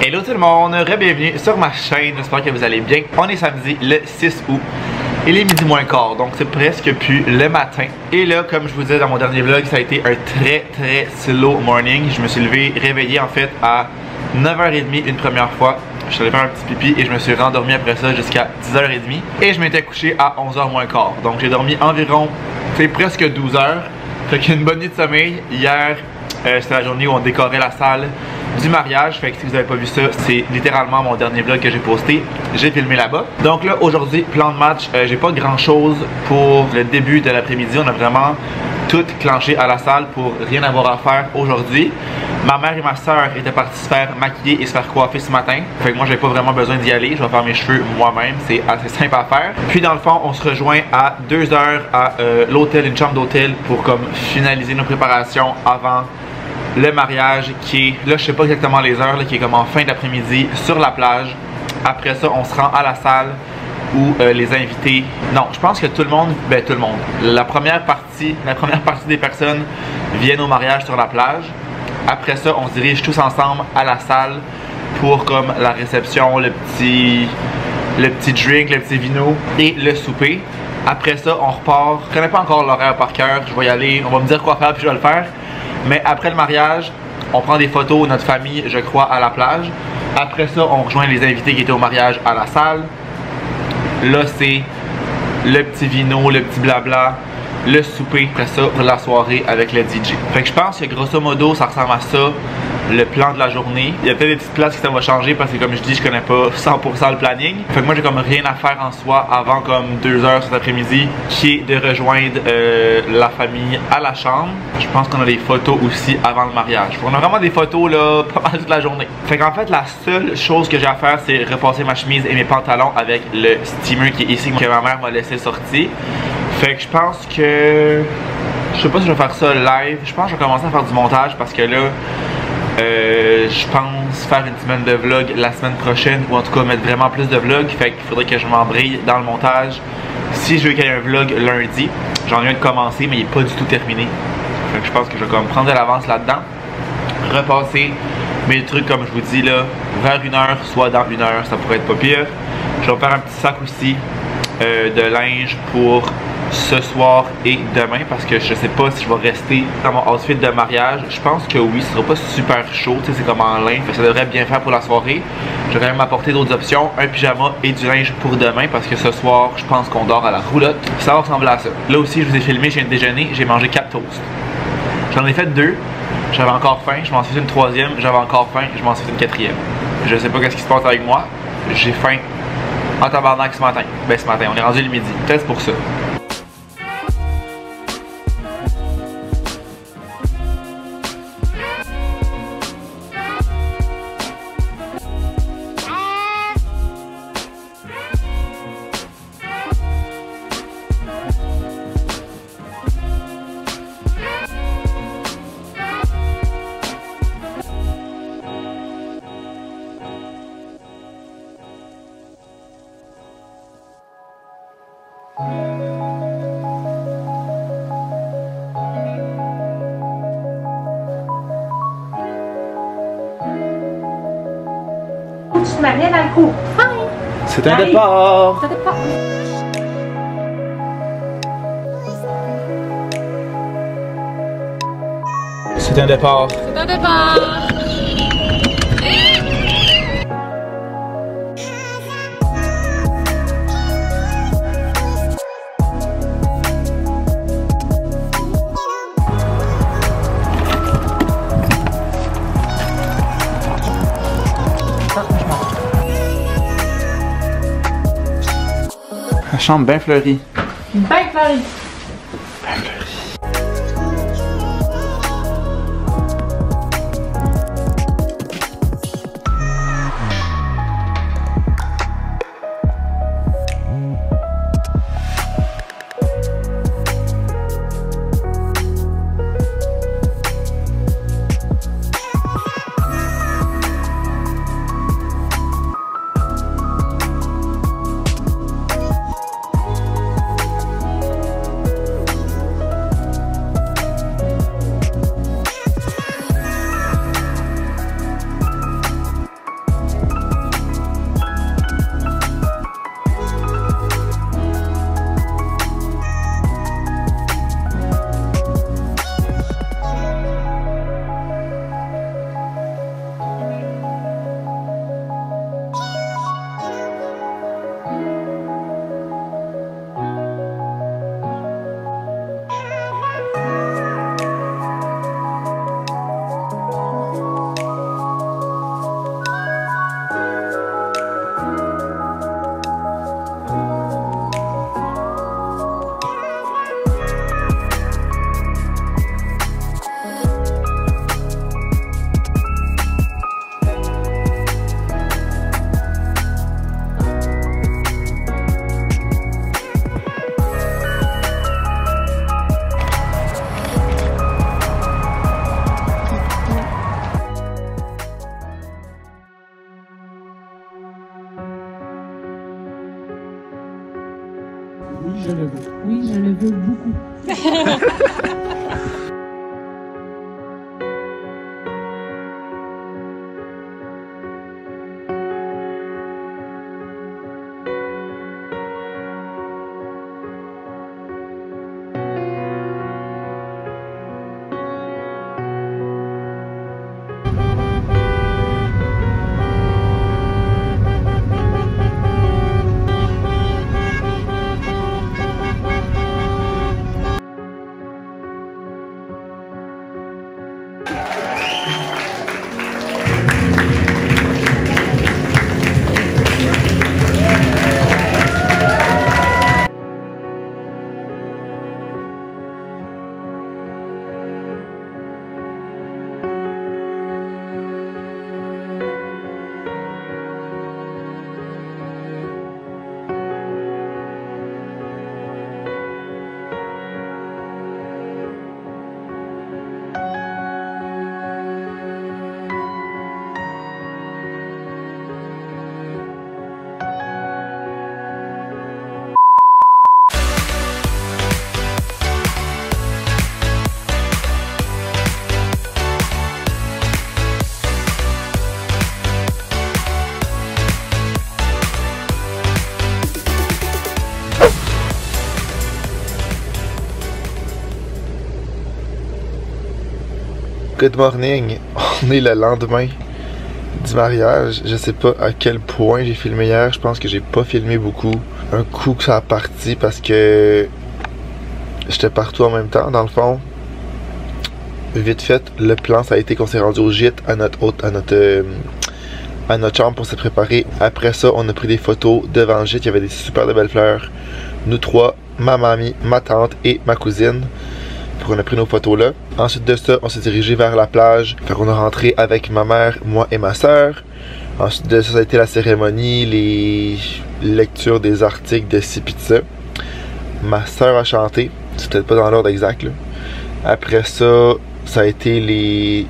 Hello tout le monde, re-bienvenue sur ma chaîne, j'espère que vous allez bien. On est samedi le 6 août, il est midi moins quart, donc c'est presque plus le matin. Et là, comme je vous disais dans mon dernier vlog, ça a été un très slow morning. Je me suis réveillé en fait à 9h30 une première fois. Je suis allé faire un petit pipi et je me suis rendormi après ça jusqu'à 10h30. Et je m'étais couché à 11h moins quart. Donc j'ai dormi environ, presque 12 heures. Fait qu'une bonne nuit de sommeil. Hier, c'était la journée où on décorait la salle du mariage. Fait que si vous n'avez pas vu ça, c'est littéralement mon dernier vlog que j'ai posté. J'ai filmé là-bas. Donc là, aujourd'hui, plan de match. J'ai pas grand chose pour le début de l'après-midi. On a vraiment tout clenché à la salle pour rien avoir à faire aujourd'hui. Ma mère et ma soeur étaient parties se faire maquiller et se faire coiffer ce matin. Fait que moi, j'ai pas vraiment besoin d'y aller. Je vais faire mes cheveux moi-même. C'est assez simple à faire. Puis dans le fond, on se rejoint à 2h à l'hôtel, une chambre d'hôtel pour comme finaliser nos préparations avant le mariage qui est, là je sais pas exactement les heures, là, qui est comme en fin d'après-midi sur la plage. Après ça, on se rend à la salle où les invités, non, je pense que tout le monde, la première partie des personnes viennent au mariage sur la plage. Après ça, on se dirige tous ensemble à la salle pour comme la réception, le petit drink, le petit vino et le souper. Après ça, on repart. Je connais pas encore l'horaire par cœur, je vais y aller, on va me dire quoi faire puis je vais le faire. Mais après le mariage, on prend des photos, notre famille, je crois, à la plage. Après ça, on rejoint les invités qui étaient au mariage à la salle. Là, c'est le petit vino, le petit blabla, le souper. Après ça, pour la soirée avec le DJ. Fait que je pense que grosso modo, ça ressemble à ça, le plan de la journée. Il y a peut-être des petites places qui ça va changer parce que comme je dis, je connais pas 100% le planning. Fait que moi, j'ai comme rien à faire en soi avant comme 2h cet après-midi, qui est de rejoindre la famille à la chambre. Je pense qu'on a des photos aussi avant le mariage. On a vraiment des photos là, pas mal toute la journée. Fait qu'en fait, la seule chose que j'ai à faire, c'est repasser ma chemise et mes pantalons avec le steamer qui est ici, que ma mère m'a laissé sortir. Fait que je pense que... Je sais pas si je vais faire ça live. Je pense que je vais commencer à faire du montage parce que là, je pense faire une semaine de vlog la semaine prochaine, ou en tout cas mettre vraiment plus de vlogs. Fait qu'il faudrait que je m'embraye dans le montage si je veux qu'il y ait un vlog lundi. J'en ai un de commencer mais il est pas du tout terminé. Fait que je pense que je vais comme prendre de l'avance là-dedans, repasser mes trucs comme je vous dis là vers 1h, soit dans 1h, ça pourrait être pas pire. Je vais faire un petit sac aussi de linge pour ce soir et demain parce que je sais pas si je vais rester dans mon outfit de mariage. Je pense que oui, ce sera pas super chaud, tu sais, c'est comme en lin, fait que ça devrait bien faire pour la soirée. Je vais quand même apporter d'autres options, un pyjama et du linge pour demain parce que ce soir, je pense qu'on dort à la roulotte. Ça va ressembler à ça. Là aussi, je vous ai filmé, je viens de déjeuner, j'ai mangé 4 toasts. J'en ai fait 2, j'avais encore faim, je m'en suis fait une 3e, j'avais encore faim, je m'en suis fait une 4e. Je sais pas qu'est-ce qui se passe avec moi, j'ai faim en tabarnak ce matin. Ben ce matin, on est rendu le midi, peut-être pour ça. Tu m'as mis dans le coup. C'est un départ. C'est un départ. C'est un départ. C'est un départ. La chambre bien fleurie. Bien fleurie. Bien fleurie. beaucoup. Good morning, on est le lendemain du mariage. Je sais pas à quel point j'ai filmé hier, je pense que j'ai pas filmé beaucoup. Un coup que ça a parti parce que j'étais partout en même temps dans le fond. Vite fait, le plan ça a été qu'on s'est rendu au gîte à notre chambre pour se préparer. Après ça, on a pris des photos devant le gîte, il y avait des super de belles fleurs. Nous trois, ma mamie, ma tante et ma cousine. On a pris nos photos là. Ensuite de ça, on s'est dirigé vers la plage. Fait qu'on a rentré avec ma mère, moi et ma soeur. Ensuite de ça, ça a été la cérémonie, les lectures des articles de ci pis de ça. Ma soeur a chanté. C'est peut-être pas dans l'ordre exact là. Après ça, ça a été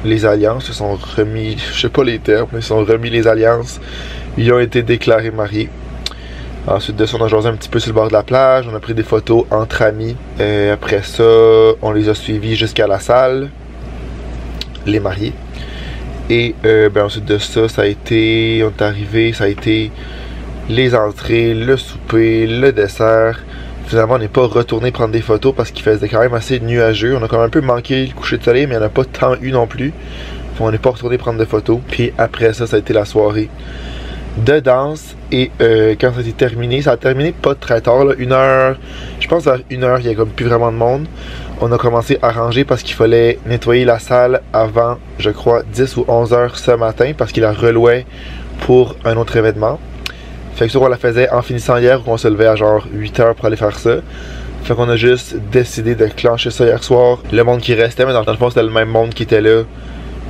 les alliances. Ils sont remis, je sais pas les termes, ils sont remis les alliances. Ils ont été déclarés mariés. Ensuite de ça, on a jasé un petit peu sur le bord de la plage, on a pris des photos entre amis. Après ça, on les a suivis jusqu'à la salle, les mariés. Et ensuite de ça, ça a été, on est arrivé, ça a été les entrées, le souper, le dessert. Finalement, on n'est pas retourné prendre des photos parce qu'il faisait quand même assez nuageux. On a quand même un peu manqué le coucher de soleil, mais il n'y en a pas tant eu non plus. On n'est pas retourné prendre des photos. Puis après ça, ça a été la soirée de danse. Et quand ça a été terminé, ça a terminé pas très tard, là, 1h, je pense vers 1h, il y a comme plus vraiment de monde. On a commencé à ranger parce qu'il fallait nettoyer la salle avant, je crois, 10 ou 11h ce matin parce qu'il la relouait pour un autre événement. Fait que ça, on la faisait en finissant hier, où on se levait à genre 8h pour aller faire ça. Fait qu'on a juste décidé de clencher ça hier soir. Le monde qui restait, mais dans le fond, c'était le même monde qui était là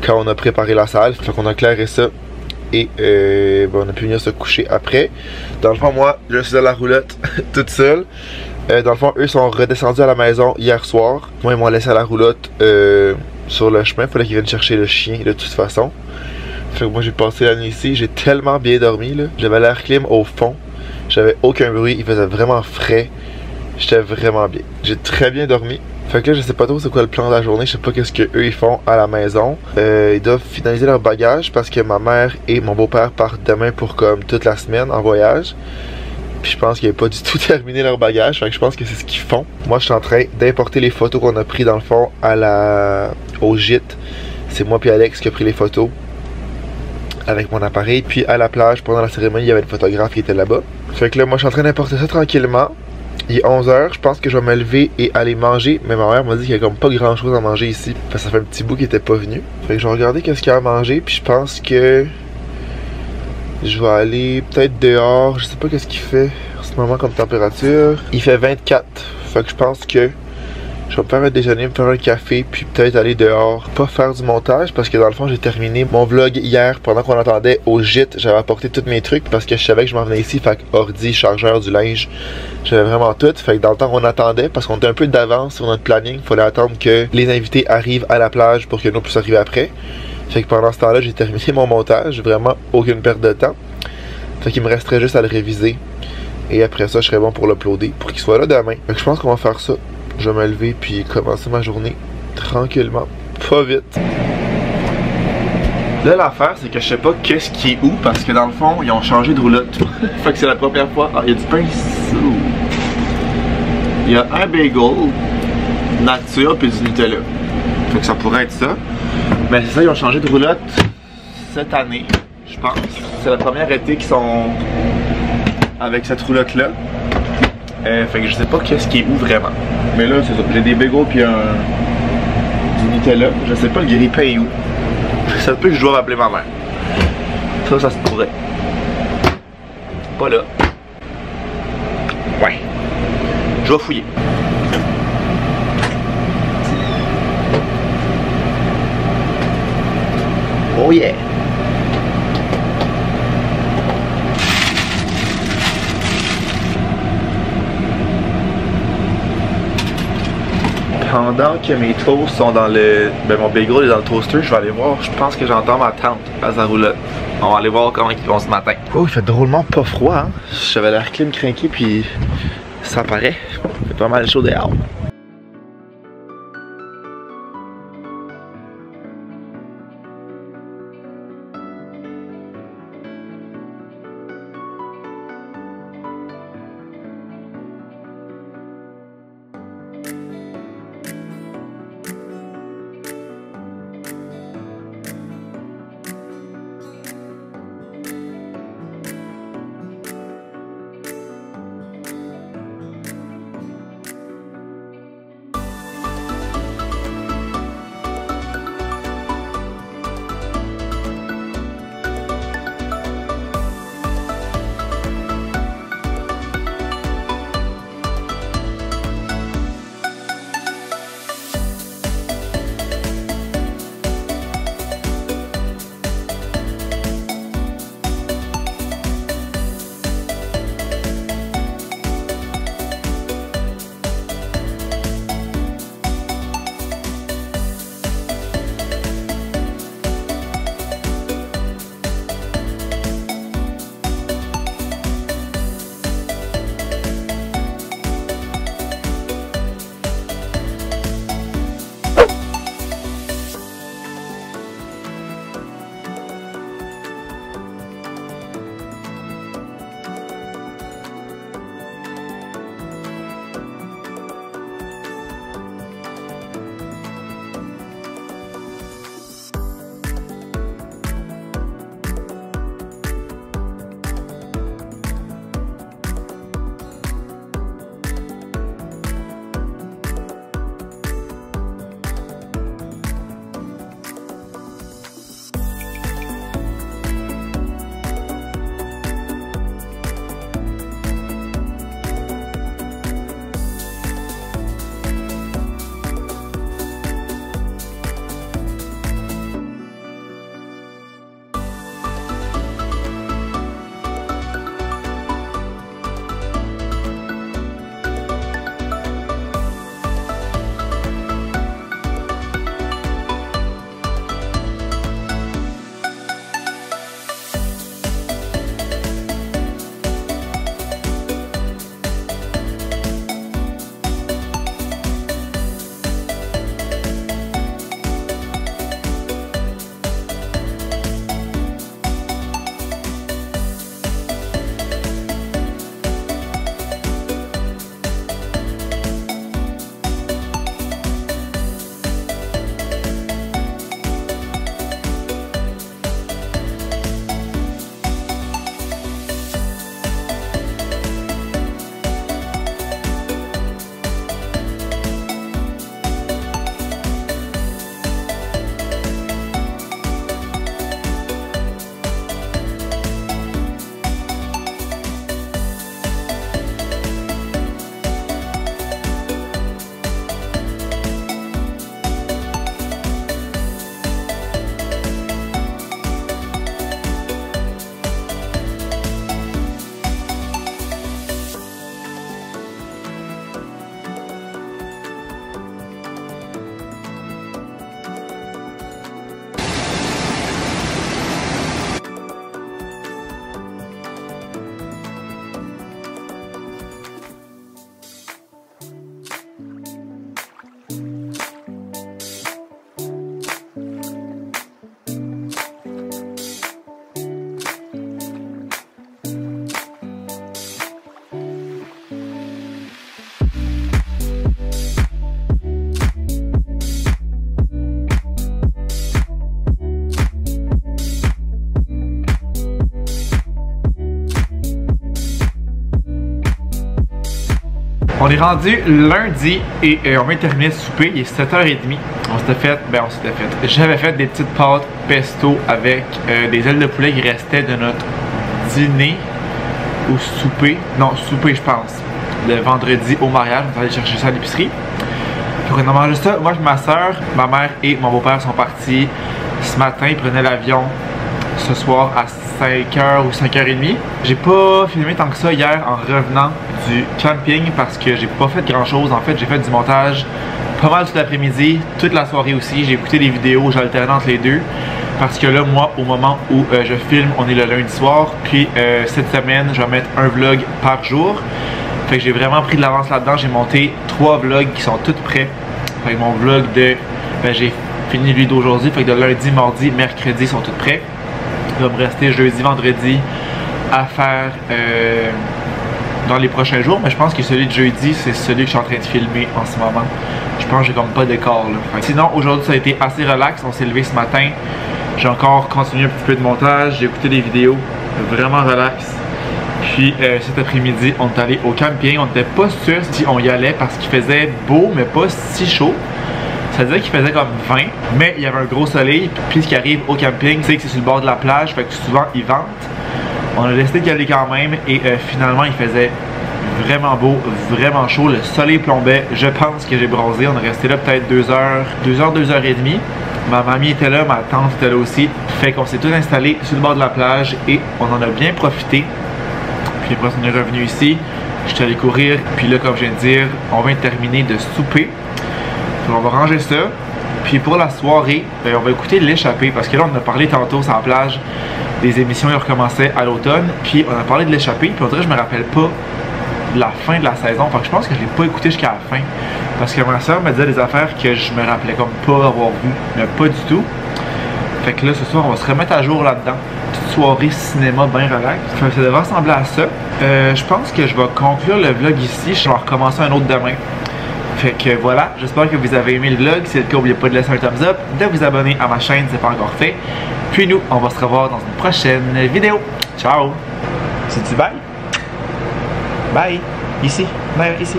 quand on a préparé la salle. Fait qu'on a clairé ça. Et on a pu venir se coucher après. Dans le fond, moi, je suis à la roulotte toute seule. Dans le fond, eux sont redescendus à la maison hier soir. Moi, ils m'ont laissé à la roulotte sur le chemin. Il fallait qu'ils viennent chercher le chien de toute façon. Fait que moi, j'ai passé la nuit ici. J'ai tellement bien dormi, là. J'avais l'air clim au fond. J'avais aucun bruit. Il faisait vraiment frais. J'étais vraiment bien. J'ai très bien dormi. Fait que là, je sais pas trop c'est quoi le plan de la journée, je sais pas qu'est-ce qu'eux ils font à la maison. Ils doivent finaliser leur bagage parce que ma mère et mon beau-père partent demain pour comme toute la semaine en voyage. Puis je pense qu'ils n'avaient pas du tout terminé leur bagage, fait que je pense que c'est ce qu'ils font. Moi, je suis en train d'importer les photos qu'on a pris dans le fond au gîte. C'est moi puis Alex qui a pris les photos avec mon appareil. Puis à la plage, pendant la cérémonie, il y avait une photographe qui était là-bas. Fait que là, moi, je suis en train d'importer ça tranquillement. Il est 11h, je pense que je vais me lever et aller manger, mais ma mère m'a dit qu'il y a comme pas grand chose à manger ici, parce que ça fait un petit bout qu'il était pas venu. Fait que je vais regarder qu'est-ce qu'il y a à manger, puis je pense que je vais aller peut-être dehors, je sais pas qu'est-ce qu'il fait en ce moment comme température. Il fait 24, fait que je pense que je vais me faire un déjeuner, me faire un café, puis peut-être aller dehors. Pas faire du montage, parce que dans le fond, j'ai terminé mon vlog hier pendant qu'on attendait au gîte. J'avais apporté tous mes trucs parce que je savais que je m'en venais ici. Fait que ordi, chargeur, du linge, j'avais vraiment tout. Fait que dans le temps qu'on attendait, parce qu'on était un peu d'avance sur notre planning, il fallait attendre que les invités arrivent à la plage pour que nous puissions arriver après. Fait que pendant ce temps-là, j'ai terminé mon montage. Vraiment aucune perte de temps. Fait qu'il me resterait juste à le réviser Et après ça, je serai bon pour l'uploader pour qu'il soit là demain. Fait que je pense qu'on va faire ça. Je vais me lever puis commencer ma journée tranquillement, pas vite. Là, l'affaire, c'est que je sais pas qu'est-ce qui est où parce que dans le fond, ils ont changé de roulotte. Fait que c'est la première fois. Ah, il y a du pain ici. Il y a un bagel nature puis du Nutella. Fait que ça pourrait être ça. Mais c'est ça, ils ont changé de roulotte cette année, je pense. C'est la première été qu'ils sont avec cette roulotte-là. Fait que je sais pas qu'est-ce qui est où vraiment. Mais là, c'est ça. J'ai des bagels puis du Nutella. Je sais pas le grille-pain est où. Ça peut que je dois appeler ma mère. Ça se pourrait. Pas là. Ouais. Je vais fouiller. Oh yeah! Pendant que mes toasts sont dans le... Ben mon bagel est dans le toaster, je vais aller voir, je pense que j'entends ma tante à sa roulotte. On va aller voir comment ils vont ce matin. Oh, il fait drôlement pas froid, hein? J'avais l'air clim crinqué puis ça paraît. Il fait pas mal chaud dehors. est rendu lundi et on vient de terminer le souper, il est 7h30. J'avais fait des petites pâtes pesto avec des ailes de poulet qui restaient de notre dîner ou souper. Non, souper je pense. Le vendredi au mariage, on va aller chercher ça à l'épicerie. Donc on a mangé ça. Moi, ma soeur, ma mère et mon beau-père sont partis ce matin. Ils prenaient l'avion ce soir à 5h ou 5h30. J'ai pas filmé tant que ça hier en revenant du camping parce que j'ai pas fait grand chose. En fait, j'ai fait du montage pas mal tout l'après-midi, toute la soirée aussi. J'ai écouté des vidéos, j'alternais entre les deux. Parce que là, moi, au moment où je filme, on est le lundi soir. Puis cette semaine, je vais mettre un vlog par jour. Fait que j'ai vraiment pris de l'avance là-dedans. J'ai monté 3 vlogs qui sont tous prêts. Fait que mon vlog de... j'ai fini lui d'aujourd'hui. Fait que de lundi, mardi, mercredi sont tous prêts. Il va me rester jeudi, vendredi à faire dans les prochains jours. Mais je pense que celui de jeudi, c'est celui que je suis en train de filmer en ce moment. Je pense que j'ai comme pas d'écart là. Sinon, aujourd'hui, ça a été assez relax. On s'est levé ce matin. J'ai encore continué un petit peu de montage. J'ai écouté des vidéos. Vraiment relax. Puis cet après-midi, on est allé au camping. On n'était pas sûr si on y allait parce qu'il faisait beau, mais pas si chaud. Ça veut dire qu'il faisait comme 20, mais il y avait un gros soleil. Puis ce qui arrive au camping, c'est que c'est sur le bord de la plage, fait que souvent il vente. On a décidé d'y aller quand même et finalement il faisait vraiment beau, vraiment chaud. Le soleil plombait. Je pense que j'ai bronzé. On est resté là peut-être 2 heures, 2h30. Ma mamie était là, ma tante était là aussi. Fait qu'on s'est tous installés sur le bord de la plage et on en a bien profité. Puis après on est revenu ici. Je suis allé courir. Puis là, comme je viens de dire, on vient de terminer de souper. On va ranger ça. Puis pour la soirée, on va écouter l'échappée. Parce que là, on a parlé tantôt sur la plage des émissions qui recommençaient à l'automne. Puis on a parlé de l'échappée. Puis on dirait que je me rappelle pas de la fin de la saison. Fait que je pense que je l'ai pas écouté jusqu'à la fin. Parce que ma soeur me disait des affaires que je me rappelais comme pas avoir vu. Mais pas du tout. Fait que là, ce soir, on va se remettre à jour là-dedans. Petite soirée cinéma bien relax. Ça devrait ressembler à ça. Je pense que je vais conclure le vlog ici. Je vais recommencer un autre demain. Fait que voilà, j'espère que vous avez aimé le vlog. Si c'est le cas, n'oubliez pas de laisser un thumbs up, de vous abonner à ma chaîne si ce n'est pas encore fait. Puis nous, on va se revoir dans une prochaine vidéo. Ciao! C'est-tu bye? Bye! Ici. Bye, ici.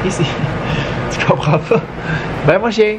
Ici. Tu comprends pas? Bye mon chien!